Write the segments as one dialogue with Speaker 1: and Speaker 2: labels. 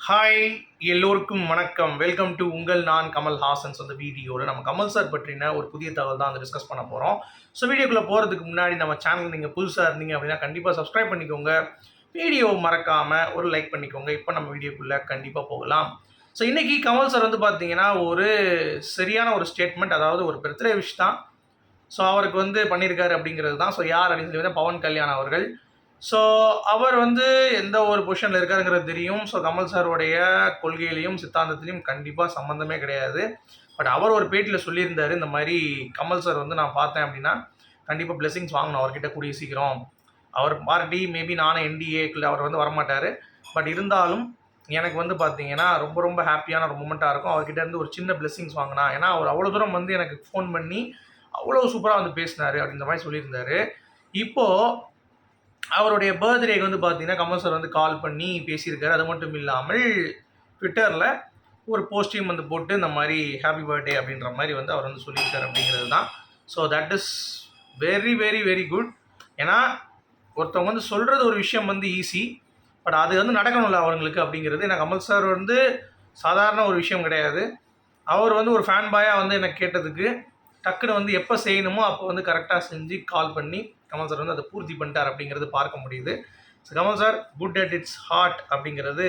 Speaker 1: Hi, எல்லோருக்கும் வணக்கம். Welcome to உங்கள் நான் கமல் ஹாசன்ஸ். அந்த வீடியோவில் நம்ம கமல் சார் பற்றின ஒரு புதிய தகவல் தான் வந்து டிஸ்கஸ் பண்ண போகிறோம். ஸோ வீடியோக்குள்ளே போகிறதுக்கு முன்னாடி நம்ம சேனல் நீங்கள் புதுசாக இருந்தீங்க அப்படின்னா கண்டிப்பாக சப்ஸ்கிரைப் பண்ணிக்கோங்க. வீடியோ மறக்காமல் ஒரு லைக் பண்ணிக்கோங்க. இப்போ நம்ம வீடியோக்குள்ளே கண்டிப்பாக போகலாம். ஸோ இன்றைக்கி கமல் சார் வந்து பார்த்தீங்கன்னா ஒரு சரியான ஒரு ஸ்டேட்மெண்ட், அதாவது ஒரு பிரச்சனை விஷயம் தான். ஸோ அவருக்கு வந்து பண்ணியிருக்காரு அப்படிங்கிறது தான். ஸோ யார் அப்படின்னு சொல்லி பவன் கல்யாண் அவர்கள். ஸோ அவர் வந்து எந்த ஒரு பொசிஷனில் இருக்காருங்கிறது தெரியும். ஸோ கமல் சாருடைய கொள்கையிலையும் சித்தாந்தத்திலையும் கண்டிப்பாக சம்மந்தமே கிடையாது. பட் அவர் ஒரு பேட்டியில் சொல்லியிருந்தார், இந்த மாதிரி கமல் சார் வந்து நான் பார்த்தேன் அப்படின்னா கண்டிப்பாக பிளெஸிங்ஸ் வாங்கணும் அவர்கிட்ட கூடிய சீக்கிரம். அவர் பார்ட்டி மேபி நானும் என்டிஏக்குள்ள அவர் வந்து வரமாட்டார். பட் இருந்தாலும் எனக்கு வந்து பார்த்தீங்கன்னா ரொம்ப ரொம்ப ஹாப்பியான ஒரு மூமெண்ட்டாக இருக்கும் அவர்கிட்ட இருந்து ஒரு சின்ன பிளெஸிங்ஸ் வாங்கினா. ஏன்னா அவர் அவ்வளோ தூரம் வந்து எனக்கு ஃபோன் பண்ணி அவ்வளோ சூப்பராக வந்து பேசினார் அப்படின்ற மாதிரி சொல்லியிருந்தார். இப்போது அவருடைய பர்த்டேக்கு வந்து பார்த்தீங்கன்னா கமல் சார் வந்து கால் பண்ணி பேசியிருக்காரு. அது மட்டும் இல்லாமல் ட்விட்டரில் ஒரு போஸ்டையும் வந்து போட்டு இந்த மாதிரி ஹாப்பி பர்த்டே அப்படின்ற மாதிரி வந்து அவர் வந்து சொல்லியிருக்காரு அப்படிங்கிறது தான். So that is very very very good. ஏன்னா ஒருத்தவங்க வந்து சொல்கிறது ஒரு விஷயம் வந்து ஈஸி, பட் அது வந்து நடக்கணும்ல அவங்களுக்கு அப்படிங்கிறது. ஏன்னா கமல் சார் வந்து சாதாரண ஒரு விஷயம் கிடையாது. அவர் வந்து ஒரு ஃபேன் பாயாக வந்து எனக்கு கேட்டதுக்கு டக்குன்னு வந்து எப்போ செய்யணுமோ அப்போ வந்து கரெக்டாக செஞ்சு கால் பண்ணி கமல் சார் வந்து அதை பூர்த்தி பண்ணிட்டார் அப்படிங்கிறது பார்க்க முடியுது. So Kamal sir good at it's hard அப்படிங்கிறது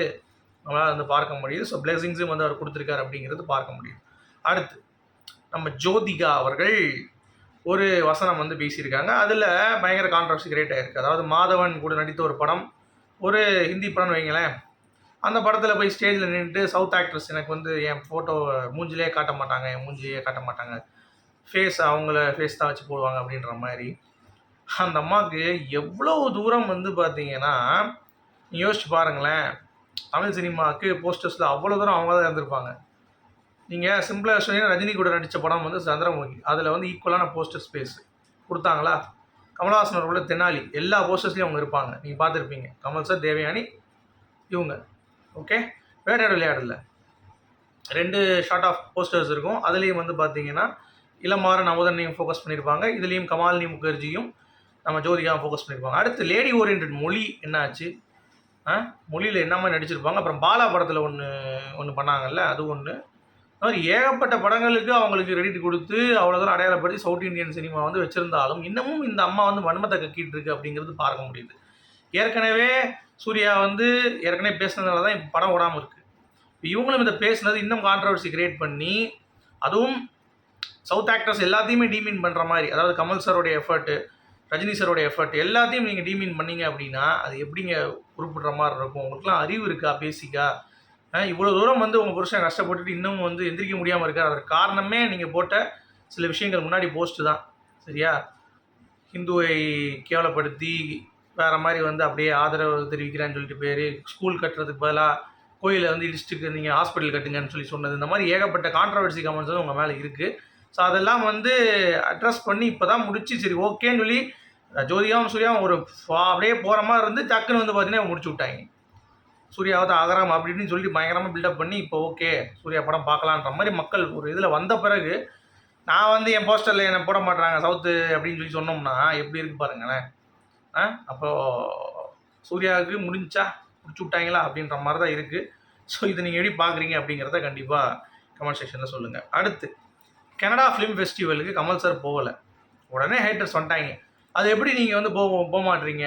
Speaker 1: நம்மளால் வந்து பார்க்க முடியுது. ஸோ பிளெஸிங்ஸும் வந்து அவர் கொடுத்துருக்காரு அப்படிங்கிறது பார்க்க முடியுது. அடுத்து நம்ம ஜோதிகா அவர்கள் ஒரு வசனம் வந்து பேசியிருக்காங்க. அதில் பயங்கர கான்ட்ரவர்சி கிரியேட் ஆகிருக்கு. அதாவது மாதவன் கூட நடித்த ஒரு படம், ஒரு ஹிந்தி படம்னு வைங்களேன். அந்த படத்தில் போய் ஸ்டேஜில் நின்றுட்டு சவுத் ஆக்ட்ரஸ் எனக்கு வந்து என் ஃபோட்டோ மூஞ்சிலே காட்ட மாட்டாங்க, என் மூஞ்சிலே காட்ட மாட்டாங்க, ஃபேஸ் அவங்கள ஃபேஸ் தான் வச்சு போடுவாங்க அப்படின்ற மாதிரி. அந்த அம்மாவுக்கு எவ்வளோ தூரம் வந்து பார்த்தீங்கன்னா யோசிச்சு பாருங்களேன். தமிழ் சினிமாவுக்கு போஸ்டர்ஸில் அவ்வளோ தூரம் அவங்க தான் இருந்திருப்பாங்க. நீங்கள் சிம்பிளாக சொன்னீங்கன்னா ரஜினி கூட நடித்த படம் வந்து சந்திரமுகி. அதில் வந்து ஈக்குவலான போஸ்டர் ஸ்பேஸ் கொடுத்தாங்களா? கமல்ஹாசன் அவர்களோட தெனாலி எல்லா போஸ்டர்ஸ்லையும் அவங்க இருப்பாங்க. நீங்கள் பார்த்துருப்பீங்க. கமல் சார், தேவயானி, இவங்க. ஓகே, வேட்டையாடு விளையாடல 2 ஷார்ட் ஆஃப் போஸ்டர்ஸ் இருக்கும். அதுலேயும் வந்து பார்த்தீங்கன்னா இளமாறன் அமுதனையும் ஃபோக்கஸ் பண்ணியிருப்பாங்க. இதுலேயும் கமாலினி முகர்ஜியும் நம்ம ஜோதிகாவும் ஃபோக்கஸ் பண்ணியிருப்பாங்க. அடுத்து லேடி ஓரியன்ட் மொழி என்ன ஆச்சு? மொழியில் என்ன மாதிரி நடிச்சிருப்பாங்க. அப்புறம் பாலா படத்தில் ஒன்று பண்ணாங்கல்ல, அது ஒன்று. அது மாதிரி ஏகப்பட்ட படங்களுக்கு அவங்களுக்கு கிரெடிட் கொடுத்து அவ்வளோ தூரம் அடையாளப்படுத்தி சவுத் இந்தியன் சினிமா வந்து வச்சுருந்தாலும் இன்னமும் இந்த அம்மா வந்து வன்மத்தை கக்கிட்டு இருக்கு அப்படிங்கிறது பார்க்க முடியுது. ஏற்கனவே சூர்யா வந்து ஏற்கனவே பேசுனதுனால தான் இப்போ படம் ஓடாமல் இருக்குது. இப்போ இவங்களும் இதை பேசுனது இன்னும் கான்ட்ரவர்சி கிரியேட் பண்ணி, அதுவும் சவுத் ஆக்டர்ஸ் எல்லாத்தையுமே டீமீன் பண்ணுற மாதிரி, அதாவது கமல் சாரோடைய எஃபர்ட்டு, ரஜினி சாரோடைய எஃபர்ட் எல்லாத்தையும் நீங்கள் டீமீன் பண்ணீங்க அப்படின்னா அது எப்படிங்க உருப்பிடுற மாதிரி இருக்கும்? உங்களுக்குலாம் அறிவு இருக்கா பேசிக்கா? இவ்வளோ தூரம் வந்து உங்கள் புருஷன் கஷ்டப்பட்டுட்டு இன்னும் வந்து எந்திரிக்க முடியாமல் இருக்கார். அதற்கு காரணமே நீங்கள் போட்ட சில விஷயங்கள் முன்னாடி போஸ்ட்டு தான். சரியா? ஹிந்துவை கேவலப்படுத்தி வேறு மாதிரி வந்து அப்படியே ஆதரவு தெரிவிக்கிறான்னு சொல்லிட்டு பேர், ஸ்கூல் கட்டுறதுக்கு பதிலாக கோயிலை வந்து இடிச்சிட்டு நீங்கள் ஹாஸ்பிட்டல் கட்டுங்கன்னு சொல்லி சொன்னது, இந்த மாதிரி ஏகப்பட்ட கான்ட்ரவர்சி கமெண்ட்ஸ் வந்து உங்கள் மேலே இருக்குது. ஸோ அதெல்லாம் வந்து அட்ரஸ் பண்ணி இப்போ தான் முடிச்சு சரி ஓகேன்னு சொல்லி ஜோதிகாவும் சூர்யாவும் ஒரு அப்படியே போகிற மாதிரி இருந்து டக்குன்னு வந்து பார்த்தீங்கன்னா முடிச்சு விட்டாங்க. சூர்யாவது ஆகராம் அப்படின்னு சொல்லி பயங்கரமாக பில்டப் பண்ணி இப்போ ஓகே சூர்யா படம் பார்க்கலான்ற மாதிரி மக்கள் ஒரு இதில் வந்த பிறகு நான் வந்து என் போஸ்டரில் என்னை போட மாட்டாங்க சவுத்து அப்படின்னு சொல்லி சொன்னோம்னா எப்படி இருக்கு பாருங்களேன். அப்போது சூர்யாவுக்கு முடிஞ்சா முடிச்சு விட்டாங்களா அப்படின்ற மாதிரி தான் இருக்குது. ஸோ இதை நீங்கள் எப்படி பார்க்குறீங்க அப்படிங்கிறத கண்டிப்பாக கமெண்ட் செக்ஷனில் சொல்லுங்கள். அடுத்து கனடா ஃபிலிம் ஃபெஸ்டிவலுக்கு கமல் சார் போகலை, உடனே ஹேட்டர்ஸ் வந்துட்டாங்க. அது எப்படி நீங்கள் வந்து போக மாட்டீங்க?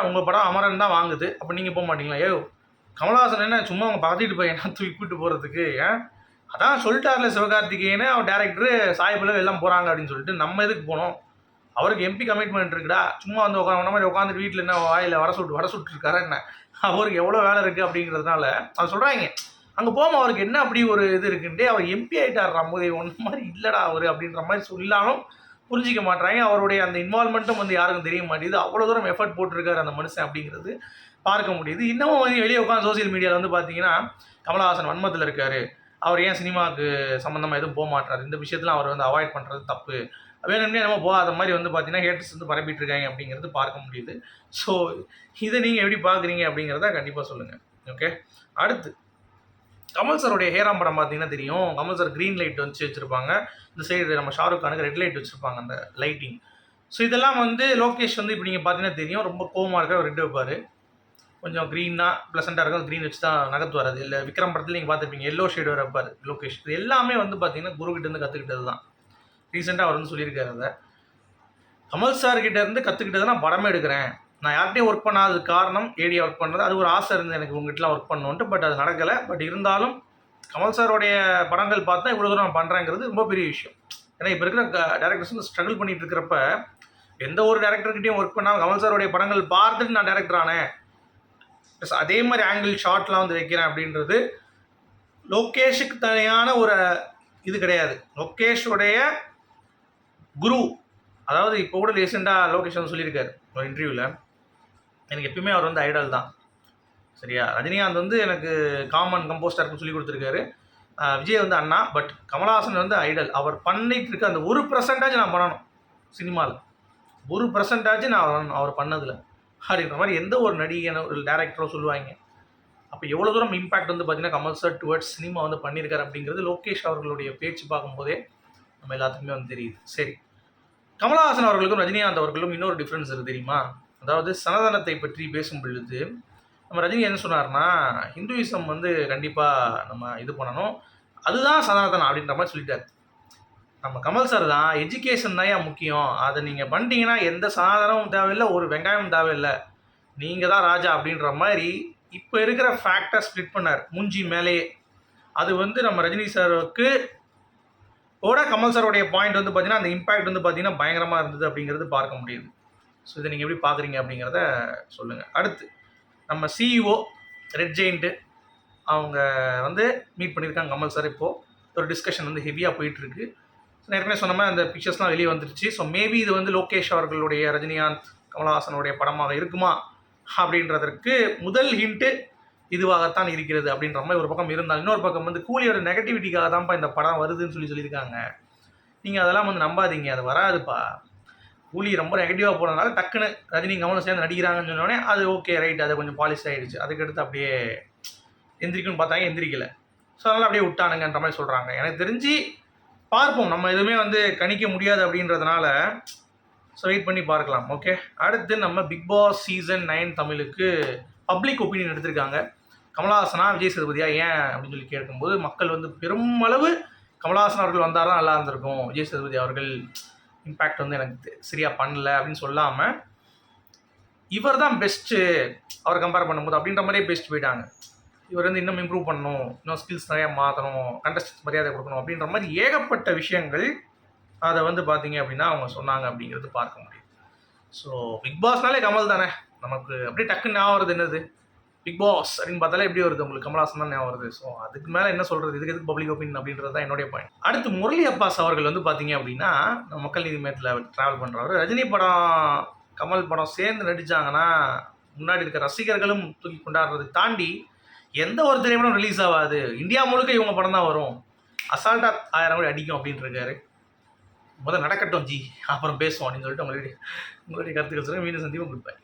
Speaker 1: உங்கள் படம் அமரன் தான் வாங்குது, அப்போ நீங்கள் போக மாட்டீங்களா? கமல்ஹாசன் என்ன சும்மா அவங்க பார்த்துட்டு போய் தூக்கி கூப்பிட்டு போகிறதுக்கு? அதான் சொல்லிட்டார்ல சிவகார்த்திகேயனு அவர் டேரக்டரு சாய்பில் எல்லாம் போகிறாங்க அப்படின்னு சொல்லிட்டு நம்ம எதுக்கு போனோம்? அவருக்கு எம்பி கமிட்மெண்ட் இருக்குடா. சும்மா வந்து உட்காந்த மாதிரி உட்காந்துட்டு வீட்டில் என்ன வாயில் வர சுட்டுருக்காரா என்ன? அவருக்கு எவ்வளோ வேலை இருக்குது அப்படிங்கிறதுனால அது சொல்கிறாங்க. அங்கே போகாமல் அவருக்கு என்ன அப்படி ஒரு இது இருக்குன்ட்டு அவர் எம்பி ஆகிட்டார் போதே ஒன்று மாதிரி இல்லைடா அவர் அப்படின்ற மாதிரி சொல்லாலும் புரிஞ்சிக்க மாட்டாங்க. அவருடைய அந்த இன்வால்மெண்ட்டும் வந்து யாருக்கும் தெரிய மாட்டேங்குது. அவ்வளோ தூரம் எஃபர்ட் போட்டிருக்காரு அந்த மனுஷன் அப்படிங்கிறது பார்க்க முடியுது. இன்னமும் வந்து வெளியே உட்காந்து சோசியல் மீடியாவில் வந்து பார்த்தீங்கன்னா கமல்ஹாசன் வன்மத்தில் இருக்கார், அவர் ஏன் சினிமாவுக்கு சம்மந்தமாக எதுவும் போக மாட்டார், இந்த விஷயத்தில் அவர் வந்து அவாய்ட் பண்ணுறது தப்பு, வேணும்னே நம்ம போகாத மாதிரி வந்து பார்த்தீங்கன்னா ஹேட்டர்ஸ் வந்து பரப்பிட்டு இருக்காங்க அப்படிங்கிறது பார்க்க முடியுது. ஸோ இதை நீங்கள் எப்படி பார்க்குறீங்க அப்படிங்கிறத கண்டிப்பாக சொல்லுங்கள். ஓகே, அடுத்து கமல் சாரோடைய ஹேராம் படம் பார்த்தீங்கன்னா தெரியும். கமல் சார் க்ரீன் லைட் வந்து வச்சுருப்பாங்க, இந்த சைடு நம்ம ஷாருக் கானுக்கு ரெட் லைட் வச்சுருப்பாங்க அந்த லைட்டிங். ஸோ இதெல்லாம் வந்து லோகேஷ் வந்து இப்போ நீங்கள் பார்த்தீங்கன்னா தெரியும் ரொம்ப கோவமாக இருக்க ரெட் வைப்பார். கொஞ்சம் க்ரீனாக ப்ளசண்ட்டாக இருக்கும், க்ரீன் வச்சு தான் நகர்த்து வர்றது. இல்லை விக்ரம் படத்தில் நீங்கள் பார்த்துருப்பீங்க, எல்லோ ஷேடு வரப்பார் லோகேஷ். இது எல்லாமே வந்து பார்த்தீங்கன்னா குருக்கிட்டேருந்து கற்றுக்கிட்டது தான். ரீசெண்டாக அவர் வந்து சொல்லியிருக்காரு அதை. கமல் சார்கிட்ட இருந்து கற்றுக்கிட்டது நான் படமே எடுக்கிறேன். நான் யார்கிட்டையும் ஒர்க் பண்ணாதது காரணம் ஏடியா ஒர்க் பண்ணுறது. அது ஒரு ஆசை இருந்தது எனக்கு உங்ககிட்டலாம் ஒர்க் பண்ணணுன்ட்டு. பட் அது நடக்கலை. பட் இருந்தாலும் கமல் சாரோடைய படங்கள் பார்த்தா இவ்வளோ தூரம் நான் பண்ணுறேங்கிறது ரொம்ப பெரிய விஷயம். ஏன்னா இப்போ இருக்கிற டேரக்டர்ஸ் வந்து ஸ்ட்ரகிள் பண்ணிகிட்டு இருக்கிறப்ப எந்த ஒரு டேரக்டர்கிட்டையும் ஒர்க் பண்ணாமல் கமல் சாரோடைய படங்கள் பார்த்துட்டு நான் டேரக்டர் ஆனேன், ப்ளஸ் அதே மாதிரி ஆங்கிள் ஷார்ட்லாம் வந்து வைக்கிறேன் அப்படின்றது லோகேஷுக்கு தனியான ஒரு இது கிடையாது. லோகேஷோடைய குரு, அதாவது இப்போ கூட ரீசெண்டாக லோகேஷ் வந்து சொல்லியிருக்காரு ஒரு இன்டர்வியூவில், எனக்கு எப்பயுமே அவர் வந்து ஐடல் தான். சரியா, ரஜினிகாந்த் வந்து எனக்கு காமன் கம்போஸ்டர்னு சொல்லி கொடுத்துருக்காரு, விஜய் வந்து அண்ணா, பட் கமல்ஹாசன் வந்து ஐடல். அவர் பண்ணிட்டு இருக்க அந்த 1% நான் பண்ணணும் சினிமாவில், 1% நான் அவர் பண்ணதில் அப்படின்ற மாதிரி எந்த ஒரு நடிகை ஒரு டேரக்டரோ சொல்லுவாங்க. அப்போ எவ்வளோ தூரம் இம்பேக்ட் வந்து பார்த்தீங்கன்னா கமல் சார் டுவர்ட்ஸ் சினிமா வந்து பண்ணியிருக்காரு அப்படிங்கிறது லோகேஷ் அவர்களுடைய பேச்சு பார்க்கும்போதே நம்ம எல்லாத்துக்குமே வந்து தெரியுது. சரி, கமல்ஹாசன் அவர்களுக்கும் ரஜினிகாந்த் அவர்களும் இன்னொரு டிஃப்ரென்ஸ் இருக்குது தெரியுமா? அதாவது சனாதனத்தை பற்றி பேசும் பொழுது நம்ம ரஜினி என்ன சொன்னார்னா, ஹிந்துவிசம் வந்து கண்டிப்பாக நம்ம இது பண்ணணும், அதுதான் சனாதனம் அப்படின்ற மாதிரி சொல்லிட்டார். நம்ம கமல் சார் தான் எஜுகேஷன் தான் முக்கியம், அதை நீங்கள் பண்ணிட்டீங்கன்னா எந்த சனாதனமும் தேவையில்லை, ஒரு வெங்காயமும் தேவையில்லை, நீங்கள் தான் ராஜா அப்படின்ற மாதிரி இப்போ இருக்கிற ஃபேக்டை ஸ்ப்ளிட் பண்ணார் மூஞ்சி மேலேயே. அது வந்து நம்ம ரஜினி சாருக்கு ஓட கமல் சாரோடைய பாயிண்ட் வந்து பார்த்தீங்கன்னா அந்த இம்பேக்ட் வந்து பார்த்தீங்கன்னா பயங்கரமாக இருந்தது அப்படிங்கிறது பார்க்க முடியுது. ஸோ இதை நீங்கள் எப்படி பார்க்குறீங்க அப்படிங்கிறத சொல்லுங்கள். அடுத்து நம்ம சிஇஓ ரெட் ஜெயிண்ட்டு அவங்க வந்து மீட் பண்ணியிருக்காங்க கமல் சார். இப்போது ஒரு டிஸ்கஷன் வந்து ஹெவியாக போயிட்டுருக்கு. ஸோ ஏற்கனவே சொன்ன மாதிரி அந்த பிக்சர்ஸ்லாம் வெளியே வந்துருச்சு. ஸோ மேபி இது வந்து லோகேஷ் அவர்களுடைய ரஜினிகாந்த் கமல்ஹாசனுடைய படமாக இருக்குமா அப்படின்றதற்கு முதல் ஹிண்ட்டு இதுவாகத்தான் இருக்கிறது அப்படின்ற மாதிரி ஒரு பக்கம் இருந்தால், இன்னொரு பக்கம் வந்து கூலியோட நெகட்டிவிட்டிக்காக தான்ப்பா இந்த படம் வருதுன்னு சொல்லியிருக்காங்க. நீங்கள் அதெல்லாம் வந்து நம்பாதீங்க, அது வராதுப்பா. கூலி ரொம்ப நெகட்டிவாக போனதுனால டக்குன்னு ரஜினி கமலும் சேர்ந்து நடிக்கிறாங்கன்னு சொன்னோடனே அது ஓகே ரைட், அது கொஞ்சம் பாலிஷ் ஆகிடுச்சு. அதுக்கடுத்து அப்படியே எந்திரிக்குன்னு பார்த்தாங்க, எந்திரிக்கலை. ஸோ அதனால் அப்படியே விட்டானுங்கன்ற மாதிரி சொல்கிறாங்க. எனக்கு தெரிஞ்சு பார்ப்போம், நம்ம எதுவுமே வந்து கணிக்க முடியாது அப்படின்றதுனால ஸோ வெயிட் பண்ணி பார்க்கலாம். ஓகே, அடுத்து நம்ம பிக் பாஸ் சீசன் 9 தமிழுக்கு பப்ளிக் ஒப்பீனியன் எடுத்திருக்காங்க. கமல்ஹாசனா விஜய் சேதுபதியா ஏன் அப்படின்னு சொல்லி கேட்கும்போது மக்கள் வந்து பெருமளவு கமல்ஹாசன் அவர்கள் வந்தால் தான் நல்லா இருந்திருக்கும், விஜய் சேதுபதி அவர்கள் இம்பேக்ட் வந்து எனக்கு சரியாக பண்ணல அப்படின்னு சொல்லாமல் இவர் தான் பெஸ்ட்டு அவரை கம்பேர் பண்ணும்போது அப்படின்ற மாதிரியே பெஸ்ட் போயிட்டாங்க. இவர் வந்து இன்னும் இம்ப்ரூவ் பண்ணணும், இன்னும் ஸ்கில்ஸ் நிறையா மாற்றணும், கண்டஸ்டன்ஸ் மரியாதை கொடுக்கணும் அப்படின்ற மாதிரி ஏகப்பட்ட விஷயங்கள் அதை வந்து பார்த்தீங்க அப்படின்னா அவங்க சொன்னாங்க அப்படிங்கிறது பார்க்க முடியும். ஸோ பிக் பாஸ்னாலே கமல் தானே நமக்கு அப்படியே டக்குன்னு ஞாபகம் வருது. என்னது பிக் பாஸ் அப்படின்னு பார்த்தாலே எப்படி வருது உங்களுக்கு? கமல்ஹாசன் தான் ஞாபகம் வருது. ஸோ அதுக்கு மேலே என்ன சொல்கிறது, இதுக்கு எதுக்கு பப்ளிக் ஒப்பீனியன் அப்படின்றது தான் என்னுடைய பாயிண்ட். அடுத்து முரளி அப்பாஸ் அவர்கள் வந்து பார்த்தீங்க அப்படின்னா மக்கள் நீதி மையத்தில் ட்ராவல் பண்ணுறவர். ரஜினி படம் கமல் படம் சேர்ந்து நடித்தாங்கன்னா முன்னாடி இருக்க ரசிகர்களும் தூக்கி கொண்டாடுறதை தாண்டி எந்த ஒரு திரைப்படம் ரிலீஸ் ஆகாது, இந்தியா முழுக்க இவங்க படம் தான் வரும், அசால்ட்டாக 1000 கோடி அடிக்கும் அப்படின்ட்டு இருக்காரு. முதல் நடக்கட்டும் ஜி, அப்புறம் பேசுவோம் அப்படின்னு சொல்லிட்டு உங்களுடைய கருத்துக்கள் சொல்லுங்கள். மீண்டும் சந்திப்போம். Good bye.